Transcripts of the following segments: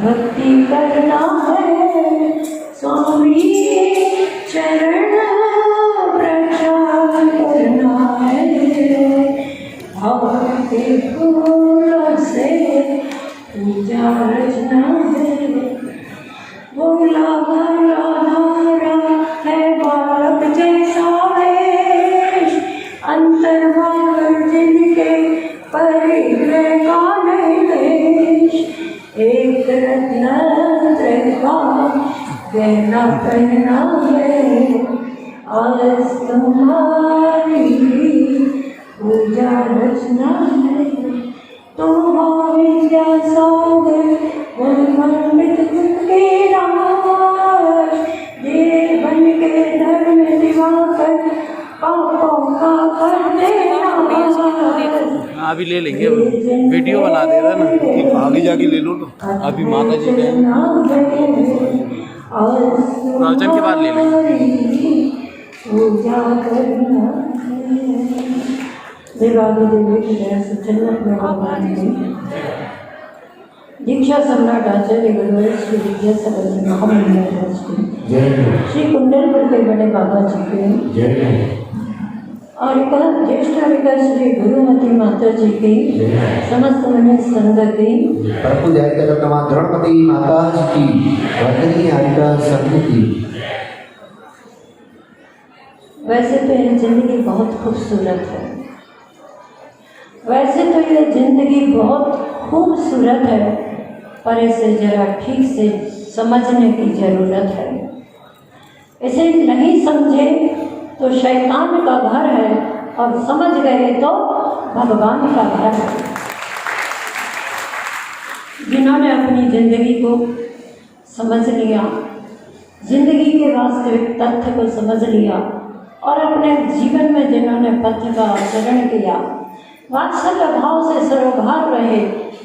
भक्ति करना है स्वामी चरण प्रचार करना है, भक्ति फूल से पूजा रचना है। भोला भला नारा है बालक जैसा वेश, अंतर्भाग जिनके परिग्रह का निर्देश। एक रत्न का गहना पहना है, आलस तुम्हारी पूजा रचना है। तुम विद्या सागर मनमंडित के राज, ये बन के धर्म दिवाकर पापों का कर देना। अभी ले लेंगे, वीडियो बना दे रहा ना, आगे जाके ले लो तो। अभी माता जी के प्रवचन के बाद ले लेंगे। पूजा करना देवादी देवी की जय से जन्नत में भगवान जी। दीक्षा सम्राट आचार्य गुरुवर श्री विद्यासागर जी महामंडल श्री कुंडलपुर के बड़े बाबा जी के और ज्येष्ठ विका श्री गुरुमती माता जी की समस्त मनी संघ की परम गणपति माता जी की वर्धनी आरिका संघ की। वैसे तो यह जिंदगी बहुत खूबसूरत है, वैसे तो यह जिंदगी बहुत खूबसूरत है, पर इसे जरा ठीक से समझने की जरूरत है। इसे नहीं समझे तो शैतान का घर है, और समझ गए तो भगवान का घर है। जिन्होंने अपनी जिंदगी को समझ लिया, जिंदगी के वास्तविक तथ्य को समझ लिया, और अपने जीवन में जिन्होंने पथ का आचरण किया, वात्सल्य भाव से सरोभार रहे,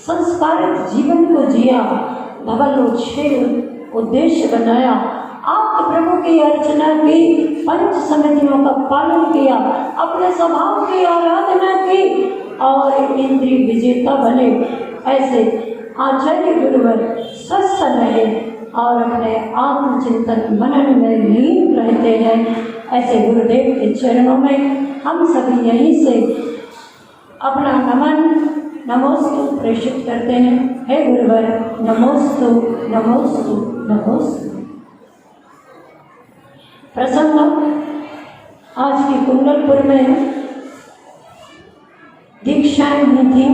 संस्कारित जीवन को जिया, धवलोच्छेद उद्देश्य बनाया, आप प्रभु की अर्चना की, पंच समितियों का पालन किया, अपने स्वभाव की आराधना की और इंद्रिय विजेता बने। ऐसे आचार्य गुरुवर स्वस्थ रहे और अपने आत्मचिंतन मनन में लीन रहते हैं। ऐसे गुरुदेव के चरणों में हम सभी यहीं से अपना नमन नमोस्तु प्रेषित करते हैं। हे गुरुवर नमोस्तु नमोस्तु नमोस्तु। प्रसंग आज की कुंडलपुर में दीक्षाएं हुई थी।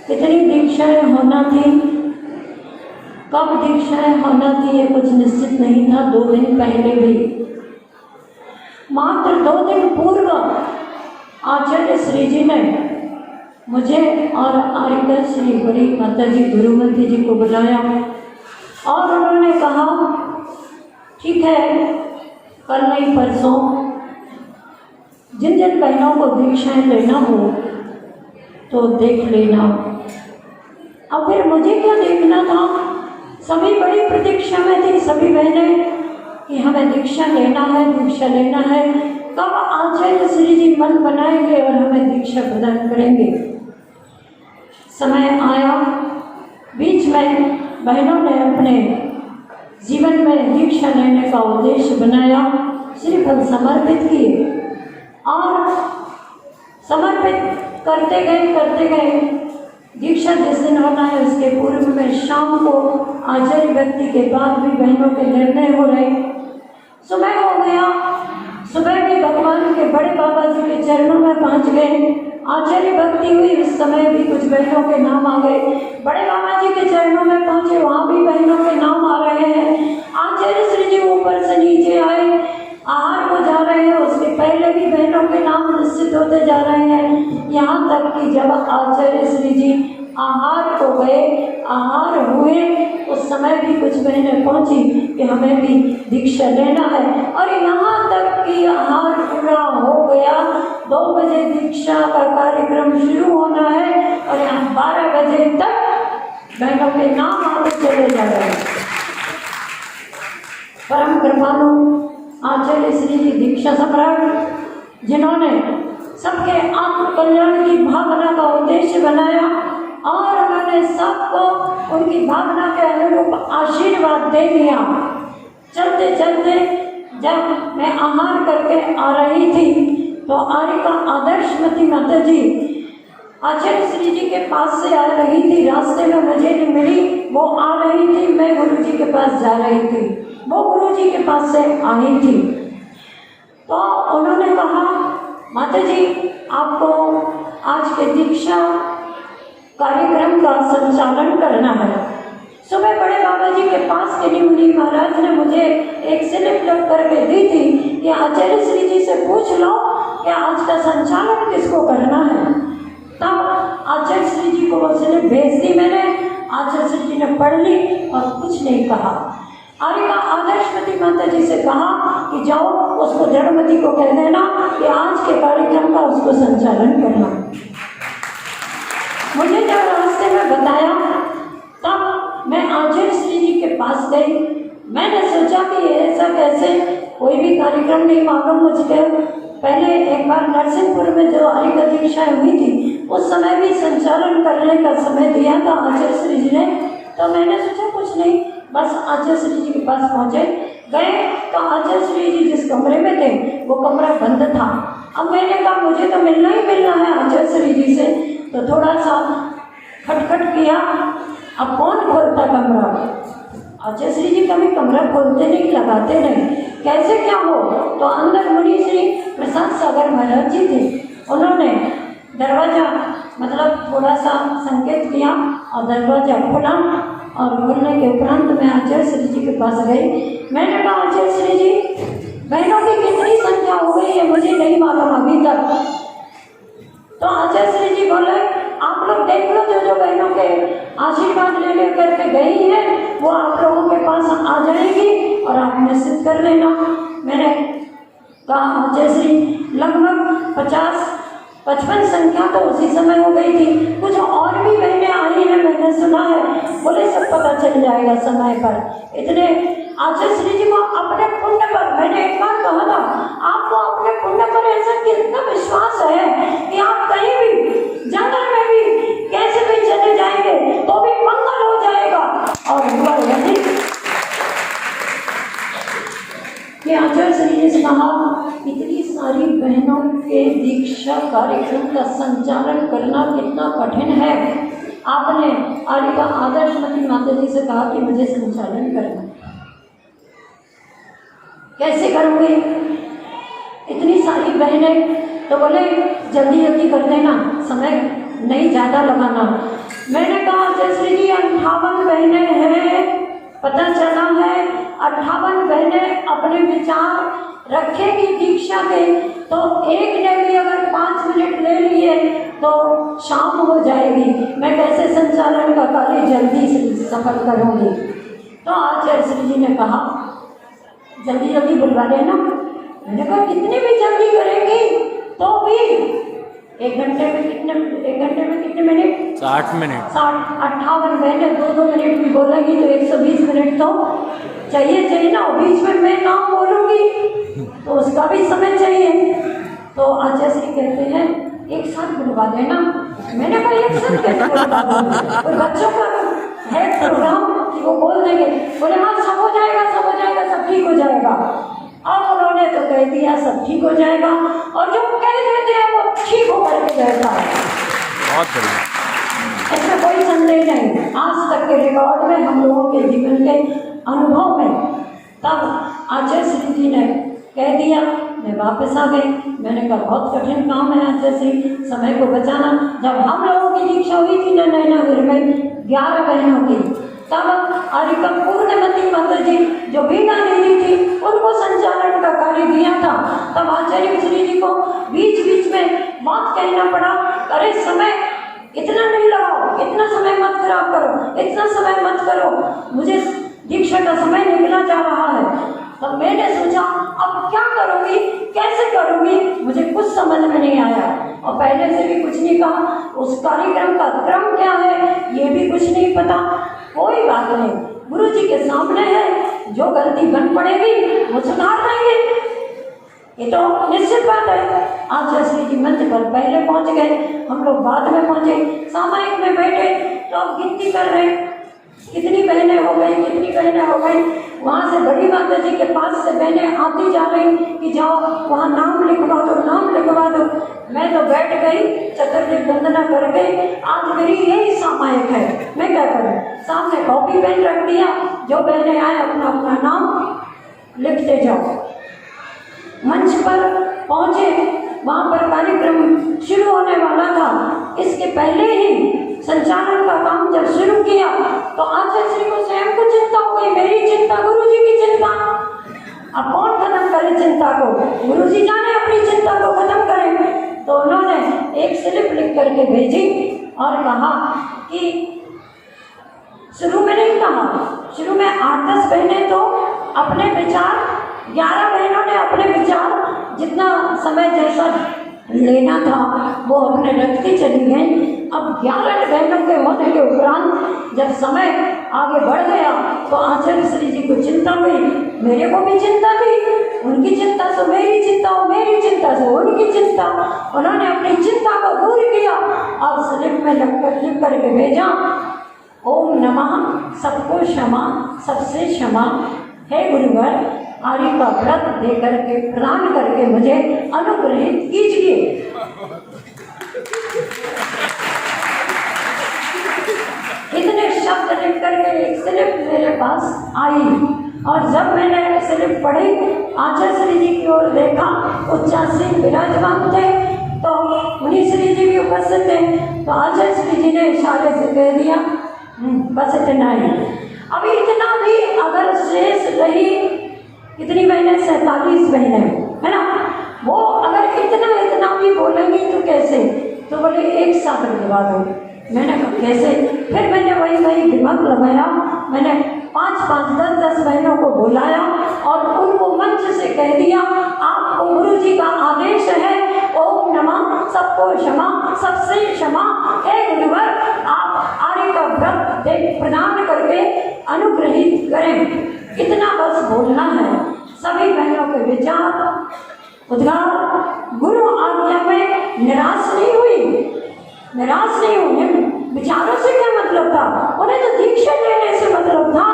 कितनी दीक्षाएं होना थी, कब दीक्षाएं होना थी, ये कुछ निश्चित नहीं था। 2 दिन पहले भी, मात्र 2 दिन पूर्व आचार्य श्री जी ने मुझे और आरिका श्री बड़ी माता जी गुरुमती जी को बुलाया और उन्होंने कहा ठीक है, कल नहीं परसों जिन जिन बहनों को दीक्षाएं लेना हो तो देख लेना। अब फिर मुझे क्या देखना था, सभी बड़ी प्रतीक्षा में थी, सभी बहनें कि हमें दीक्षा लेना है, दीक्षा लेना है, कब आचार्य श्री जी मन बनाएंगे और हमें दीक्षा प्रदान करेंगे। समय आया, बीच में बहनों ने अपने जीवन में दीक्षा लेने का उद्देश्य बनाया, श्रीफल समर्पित किए और समर्पित करते गए। दीक्षा जिस दिन होना है उसके पूर्व में शाम को आचार्य व्यक्ति के बाद भी बहनों के निर्णय हो रहे। सुबह हो गया, सुबह भी भगवान के बड़े बाबा जी के चरणों में पहुंच गए। आचार्य भक्ति हुई, उस समय भी कुछ बहनों के नाम आ गए। बड़े बाबा जी के चरणों में पहुंचे, वहाँ भी बहनों के नाम आ रहे हैं। आचार्य श्री जी ऊपर से नीचे आए, आहार को जा रहे हैं, उसके पहले भी बहनों के नाम निश्चित होते जा रहे हैं। यहाँ तक कि जब आचार्य श्री जी आहार को गए, आहार हुए, उस समय भी कुछ बहनें पहुंची कि हमें भी दीक्षा लेना है। और यहाँ तक कि आहार पूरा हो गया, 2 बजे दीक्षा का कार्यक्रम शुरू होना है और यहाँ 12 बजे तक बहनों के नाम आते चले जा रहे हैं। परम कृपालु आचार्य श्री जी दीक्षा सम्राट, जिन्होंने सबके आत्म कल्याण की भावना का उद्देश्य बनाया और उन्होंने सबको उनकी भावना के अनुरूप आशीर्वाद दे दिया। चलते चलते जब मैं आहार करके आ रही थी तो आरिका आदर्शमती माता जी आचार्य श्री जी के पास से आ रही थी। रास्ते में मुझे नहीं मिली, वो आ रही थी, मैं गुरु जी के पास जा रही थी, वो गुरु जी के पास से आई थी। तो उन्होंने कहा, माता जी आपको आज के दीक्षा कार्यक्रम का संचालन करना है। सुबह बड़े बाबा जी के पास के मुनि महाराज ने मुझे एक स्लिप लिख करके दी थी कि आचार्य श्री जी से पूछ लो कि आज का संचालन किसको करना है। तब आचार्य श्री जी को वो स्लिप भेज दी मैंने। आचार्य श्री जी ने पढ़ ली और कुछ नहीं कहा। आरिका आदर्शमती माता जी से कहा कि जाओ उसको दृढ़मती को कह देना कि आज के कार्यक्रम का उसको संचालन करना। मुझे जब रास्ते में बताया तब मैं आचार्य श्री जी के पास गई। मैंने सोचा कि ऐसा कैसे, कोई भी कार्यक्रम नहीं मालूम मुझे। पहले एक बार नरसिंहपुर में जो आरिका दीक्षाएं हुई थी उस समय भी संचालन करने का समय दिया था आचार्य श्री जी ने। तो मैंने सोचा कुछ नहीं, बस आचार्य श्री जी के पास पहुँचे। गए तो आचार्य श्री जी जिस कमरे में थे वो कमरा बंद था। अब मैंने कहा मुझे तो मिलना ही मिलना है आचार्य श्री जी से, तो थोड़ा सा खटखट किया। अब कौन खोलता कमरा? आचार्य श्री जी कभी कमरा खोलते नहीं, लगाते नहीं, कैसे क्या हो। तो अंदर मुनि श्री प्रसाद सागर महाराज जी थे। उन्होंने दरवाज़ा मतलब थोड़ा सा संकेत किया और दरवाज़ा खुला और खुलने के उपरांत मैं आचार्य श्री जी के पास गई। मैंने कहा आचार्य श्री जी बहनों की कितनी संख्या हो गई है मुझे नहीं मालूम अभी तक। तो आचार्य श्री जी बोले आप लोग देख लो, जो जो बहनों के आशीर्वाद ले ले करके गई है वो आप लोगों के पास आ जाएगी और आप निश्चित कर लेना। मैंने कहा आचार्य श्री लगभग 50-55 संख्या तो उसी समय हो गई थी। कुछ और भी बहनें आई हैं मैंने सुना है, बोले सब पता चल जाएगा समय पर। इतने आचार्य श्री जी को अपने पुण्य पर, मैंने एक बार कहा था आपको अपने पुण्य पर ऐसा कितना विश्वास है कि आप कहीं भी जंगल में भी कैसे भी चले जाएंगे तो भी मंगल हो जाएगा। और हुआ यही कि आचार्य श्री जी से कहा इतनी सारी बहनों के दीक्षा कार्यक्रम का संचालन करना कितना कठिन है। आपने आरिका आदर्शमती माता जी से कहा कि मुझे संचालन करना, कैसे करूँगी? इतनी सारी बहनें। तो बोले जल्दी जल्दी कर देना, समय नहीं ज़्यादा लगाना। मैंने कहा आचार्य श्री जी 58 बहनें हैं, पता चला है 58 बहनें अपने विचार रखेगी दीक्षा के, तो एक ने भी अगर 5 मिनट ले लिए तो शाम हो जाएगी। मैं कैसे संचालन का कार्य जल्दी से सफल करूँगी? तो आचार्य श्री जी ने कहा जल्दी जल्दी बुलवा लेना। मैंने कहा कितनी भी जल्दी करेंगी तो भी 1 घंटे में कितने मिनट? 60 मिनट। 58 बहनें 2-2 मिनट भी बोलेंगी तो 120 मिनट तो चाहिए ना। बीच में मैं नाम बोलूँगी तो उसका भी समय चाहिए। तो आचार्य श्री कहते हैं एक साथ बुलवा देना। मैंने कहा एक साथ कैसे बुलवा दूँ? और बच्चों का है प्रोग्राम कि वो बोल देंगे। बोले हाँ सब हो जाएगा, सब ठीक हो जाएगा। अब उन्होंने तो कह दिया सब ठीक हो जाएगा, और जो कह देते हैं वो ठीक होकर के रहता है। बहुत बढ़िया, इसमें कोई संदेह नहीं। आज तक के रिकॉर्ड में, हम लोगों के जीवन के अनुभव में, तब आचार्य श्री जी ने कह दिया। मैं वापस आ गई। मैंने कहा बहुत कठिन काम है आचार्य श्री, समय को बचाना। जब हम लोगों की दीक्षा हुई थी ना नैनावीर में 11 बहनों की, तब आरिका पूर्णमती माता जी जो बीना दीदी थी उनको संचालन का कार्य दिया था। तब आचार्य श्री जी को बीच बीच में बात कहना पड़ा, अरे समय इतना नहीं लगाओ, इतना समय मत खराब करो, इतना समय मत करो, मुझे दीक्षा का समय निकला जा रहा है। तब मैंने सोचा अब क्या करूँगी, कैसे करूँगी, मुझे कुछ समझ में नहीं आया। और पहले से भी कुछ नहीं कहा, उस कार्यक्रम का क्रम क्या है ये भी कुछ नहीं पता। कोई बात नहीं, गुरु जी के सामने है, जो गलती बन पड़ेगी वो सुधार देंगे। ये तो निश्चित बात है। आचार्य श्री जी मंच पर पहले पहुंच गए, हम लोग बाद में पहुंचे। सामायिक में बैठे तो अब गिनती कर रहे कितनी बहनें हो गई, कितनी बहनें हो गई। वहाँ से बड़ी माता जी के पास से बहनें आती जा रही कि जाओ वहाँ नाम लिखवा दो, नाम लिखवा दो। मैं तो बैठ गई चतुर्दिक वंदना करके, आज मेरी यही सामायिक है, मैं क्या करूँ। सामने कॉपी पेन रख दिया, जो बहनें आए अपना अपना नाम लिखते जाओ। मंच पर पहुँचे, वहाँ पर कार्यक्रम शुरू होने वाला था। इसके पहले ही संचालन का काम जब शुरू किया तो आचार्य श्री को स्वयं को चिंता हो गई, मेरी चिंता, गुरु जी की चिंता। अब कौन खत्म करे चिंता को, गुरु जी जाने अपनी चिंता को खत्म करें। तो उन्होंने एक स्लिप लिख करके भेजी और कहा कि शुरू में नहीं कहा, शुरू में 8-10 बहनें तो अपने विचार, 11 बहनों ने अपने विचार जितना समय जैसा लेना था वो अपने रखती चली गई। अब 11 बहनों के होने के उपरांत जब समय आगे बढ़ गया तो आचार्य श्री जी को चिंता हुई, मेरे को भी चिंता थी, उनकी चिंता से मेरी चिंता, मेरी चिंता से उनकी चिंता। उन्होंने अपनी चिंता को दूर किया और स्लिप में लिख करके भेजा, ओम नमः सबको क्षमा, सबसे क्षमा, हे गुरुवर आर्य का व्रत दे करके प्रदान करके मुझे अनुग्रहित कीजिए। इतने शब्द लिख करके एक स्लिप मेरे पास आई और जब मैंने स्लिप पढ़ी, आचार्य श्री जी की ओर देखा, उच्चासी विराजमान थे तो मुनि श्री जी भी उपस्थित थे। तो आचार्य श्री जी ने इशारे से कह दिया बस इतना ही। अभी इतना भी अगर शेष रही, कितनी बहनें, 47 बहनें है ना, वो अगर इतना भी बोलेंगी तो कैसे, तो बोले एक साथ लगवा दो। मैंने कहा कैसे, फिर मैंने वही दिमाग लगाया, मैंने 5-5, 10-10 बहनों को बुलाया और उनको मंच से कह दिया, आपको गुरु जी का आदेश है, ओम नमः सबको क्षमा, सबसे क्षमा, हे गुरुवर आप आर्य का व्रत प्रदान करके अनुग्रहित करें। इतना बस बोलना है। सभी बहनों के विचार उद्गार गुरु आज्ञा में निराश नहीं हुई, निराश नहीं हुई। विचारों से क्या मतलब था, उन्हें तो दीक्षा लेने से मतलब था।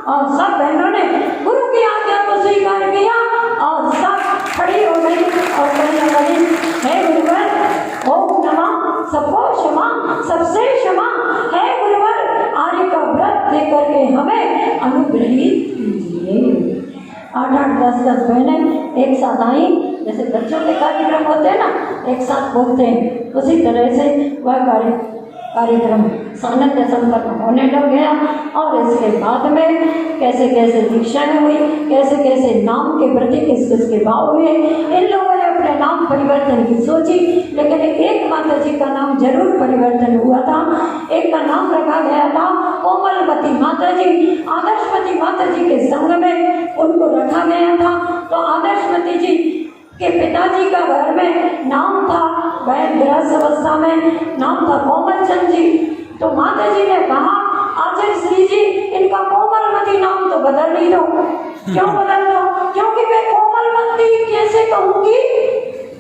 और सब बहनों ने गुरु की आज्ञा को स्वीकार किया और सब खड़ी हो गई और कहने लगी, हे गुरुवर ओम नमः सबको क्षमा, सबसे क्षमा, हे गुरुवर आर्य का व्रत दे करके हमें अनुग्रहित कीजिए। 8-8, 10-10 बहनें एक साथ आई, जैसे बच्चों के कार्यक्रम होते हैं ना, एक साथ बोलते हैं, उसी तरह से वह कार्यक्रम सानिध्य संपन्न होने लग गया। और इसके बाद में कैसे कैसे दीक्षाएं हुई, कैसे कैसे नाम के प्रति किस किस के भाव हुए। इन लोगों ने अपने नाम परिवर्तन की सोची, लेकिन एक माता जी का नाम जरूर परिवर्तन हुआ था। एक का नाम रखा गया था कोमलवती माता जी। आदर्शवती माता जी के संग में उनको रखा गया था। तो आदर्शवती जी के पिताजी का घर में नाम था, वह गृहस्थ अवस्था में नाम था कोमल चंद जी। तो माता जी ने कहा, आचार्य श्री जी इनका कोमलवती नाम तो बदल नहीं दो। क्यों बदल दो, क्योंकि मैं कोमलवती कैसे कहूँगी,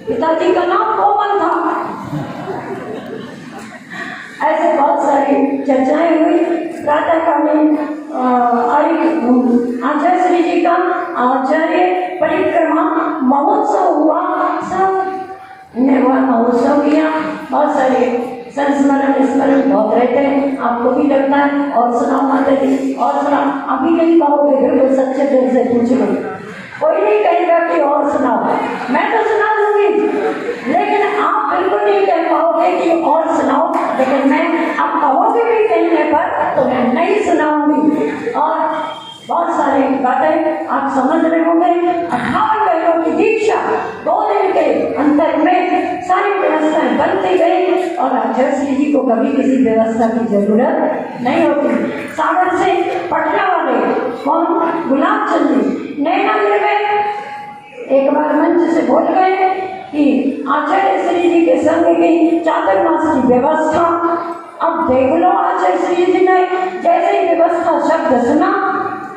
पिताजी का नाम कोमल था। ऐसे बहुत सारी चर्चाएं हुई। प्रातःकालीन आचार्य श्री जी का आचार्य परिक्रमा महोत्सव हुआ, सब ने वह महोत्सव किया। बहुत सारे संस्मरण स्मरण बहुत रहते हैं, आपको भी लगता है। और सुनाओ माता जी, और सुनाओ। अभी नहीं कहोगे, बिल्कुल सच्चे दिल से पूछ लो, कोई नहीं कहेगा कि और सुनाओ, मैं तो सुना दूंगी, लेकिन आप बिल्कुल नहीं कह पाओगे कि और सुनाओ। लेकिन मैं आप कहोगे भी कहने पर तो मैं नहीं सुनाऊंगी। और बहुत सारी बातें आप समझ रहे होंगे। 58 बहनों की दीक्षा 2 दिन के अंतर में सारी व्यवस्थाएं बनती गई और आचार्य श्री जी को कभी किसी व्यवस्था की जरूरत नहीं होती। सागर से पटना वाले कौन, गुलाब चंद जी नैनागढ़ में एक बार मंच से बोल गए कि आचार्य श्री जी के संग की चातुर्मास की व्यवस्था। अब देख लो, आचार्य श्री जी ने जैसे ही व्यवस्था शब्द सुना,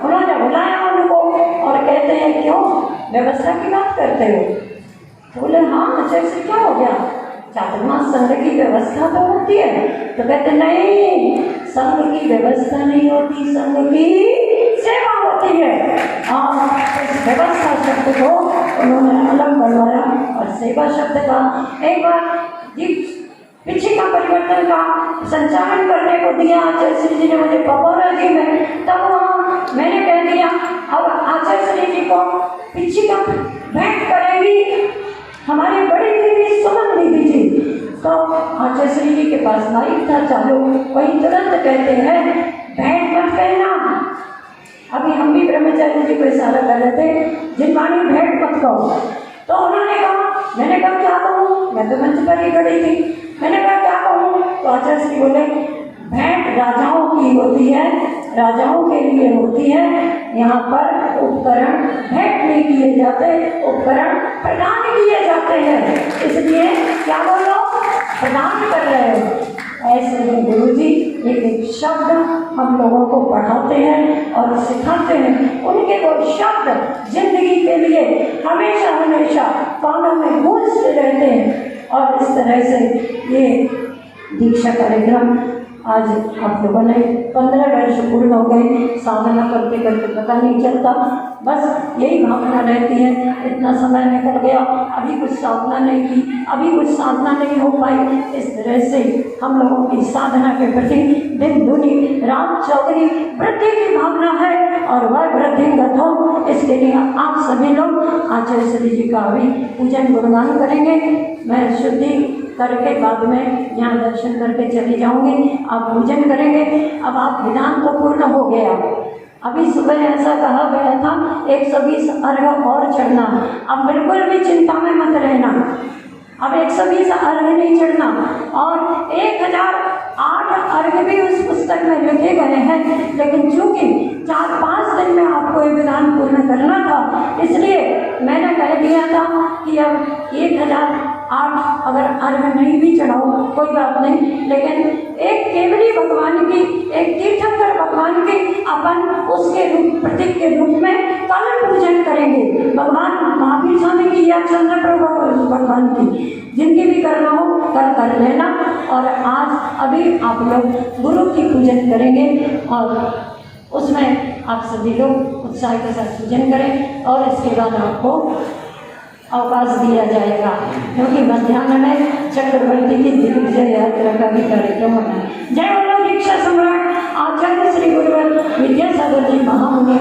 उन्होंने बुलाया उनको और कहते कहते हैं क्यों व्यवस्था की बात करते हो? तो बोले हाँ आचार्य श्री क्या हो गया, चातुर्मास संघ की व्यवस्था तो होती है। तो कहते नहीं, संघ की व्यवस्था नहीं होती, संघ की सेवा होती है। और इस व्यवस्था शब्द को उन्होंने अलग बनवाया और सेवा शब्द का एक बार पिछी का परिवर्तन का संचालन करने को दिया आचार्य श्री जी ने मुझे पपौरा जी में, तब वहाँ मैंने कह दिया अब आचार्य श्री जी को पिछी का भेंट करेगी हमारी बड़ी दीदी सुमन दीदी जी। तो आचार्य श्री जी के पास माइक था चालू, वही तुरंत कहते हैं भेंट मत कहना। अभी हम भी ब्रह्मचारी जी को इशारा कर रहे थे, जिनवाणी भेंट मत कहो। तो उन्होंने कहा, मैंने कहा क्या कहूँ, मैं तो मंच पर ही खड़ी थी, मैंने कहा क्या कहूँ। तो आचार्य श्री बोले भेंट राजाओं की होती है, राजाओं के लिए होती है, यहाँ पर उपकरण भेंट नहीं किए जाते, उपकरण प्रदान किए जाते हैं, इसलिए क्या बोलो प्रदान कर रहे हो। ऐसे ही गुरु जी एक एक शब्द हम लोगों को पढ़ाते हैं और सिखाते हैं, उनके वो शब्द जिंदगी के लिए हमेशा हमेशा कानों में गूंजते रहते हैं। और इस तरह से ये दीक्षा कार्यक्रम आज आप लोगों ने 15 वर्ष पूर्ण हो गए, साधना करते करते पता नहीं चलता, बस यही भावना रहती है इतना समय निकल गया, अभी कुछ साधना नहीं की, अभी कुछ साधना नहीं हो पाई। इस तरह से हम लोगों की साधना के प्रति दिन दुनी रात चौगनी वृद्धि की भावना है और वह वृद्धि गत इसके लिए आप सभी लोग आचार्य श्री जी का भी पूजन गुणगान करेंगे। मैं शुद्धि करके बाद में यहाँ दर्शन करके चली जाऊंगी, आप पूजन करेंगे। अब आप विधान तो पूर्ण हो गया, अभी सुबह ऐसा कहा गया था 120 अर्घ और चढ़ना, अब बिल्कुल भी चिंता में मत रहना, अब 120 अर्घ नहीं चढ़ना। और 1008 अर्घ भी उस पुस्तक में लिखे गए हैं, लेकिन चूंकि 4-5 दिन में आपको ये विधान पूर्ण करना था, इसलिए मैंने कह दिया था कि अब 1008 अगर अर्घ नहीं भी चढ़ाओ कोई बात नहीं, लेकिन एक केवली भगवान की, एक तीर्थंकर भगवान की अपन उसके रूप प्रतीक के रूप में कल पूजन करेंगे। भगवान महावीर स्वामी की या चंद्र प्रभु भगवान की जिनकी भी करना हो कल कर लेना। और आज अभी आप लोग गुरु की पूजन करेंगे और उसमें आप सभी लोग उत्साह के साथ पूजन करें और इसके बाद आपको अवकाश दिया जाएगा, क्योंकि मध्याह्न में चक्रवर्ती की दिग्विजय यात्रा का भी कार्यक्रम होना है। जय बोलो दीक्षा सम्राट आचार्य श्री गुरुवर विद्यासागर जी महामुनि।